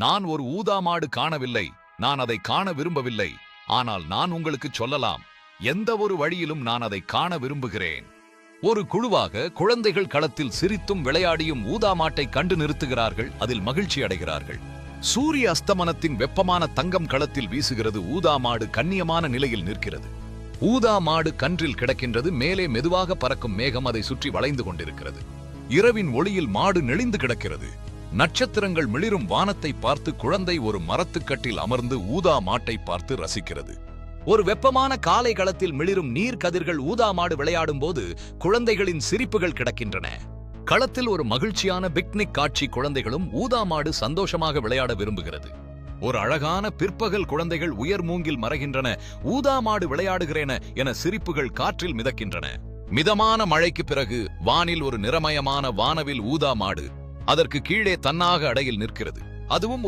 நான் ஒரு ஊதா மாடு காணவில்லை. நான் அதை காண விரும்பவில்லை. ஆனால் நான் உங்களுக்கு சொல்லலாம், எந்த ஒரு வழியிலும் நான் அதை காண விரும்புகிறேன். ஒரு குழுவாக குழந்தைகள் களத்தில் சிரித்தும் விளையாடியும் ஊதா மாட்டை கண்டு நிறுத்துகிறார்கள். அதில் மகிழ்ச்சி அடைகிறார்கள். சூரிய அஸ்தமனத்தின் வெப்பமான தங்கம் களத்தில் வீசுகிறது. ஊதா மாடு கண்ணியமான நிலையில் நிற்கிறது. ஊதா மாடு கன்றில் கிடக்கின்றது. மேலே மெதுவாக பறக்கும் மேகம் அதை சுற்றி வளைந்து கொண்டிருக்கிறது. இரவின் ஒளியில் மாடு நெளிந்து கிடக்கிறது. நட்சத்திரங்கள் மிளிரும் வானத்தை பார்த்து குழந்தை ஒரு மரத்துக்கட்டில் அமர்ந்து ஊதா மாட்டை பார்த்து ரசிக்கிறது. ஒரு வெப்பமான காலை களத்தில் மிளிரும் நீர் கதிர்கள் ஊதா மாடு விளையாடும் போது குழந்தைகளின் சிரிப்புகள் கிடக்கின்றன. களத்தில் ஒரு மகிழ்ச்சியான பிக்னிக் காட்சி. குழந்தைகளும் ஊதா மாடு சந்தோஷமாக விளையாட விரும்புகிறது. ஒரு அழகான பிற்பகல். குழந்தைகள் உயர் மூங்கில் மறைகின்றன. ஊதா மாடு விளையாடுகிறேன என சிரிப்புகள் காற்றில் மிதக்கின்றன. மிதமான மழைக்கு பிறகு வானில் ஒரு நிறமயமான வானவில். ஊதா மாடு அதற்கு கீழே தன்னாக அடையில் நிற்கிறது. அதுவும் ஒரு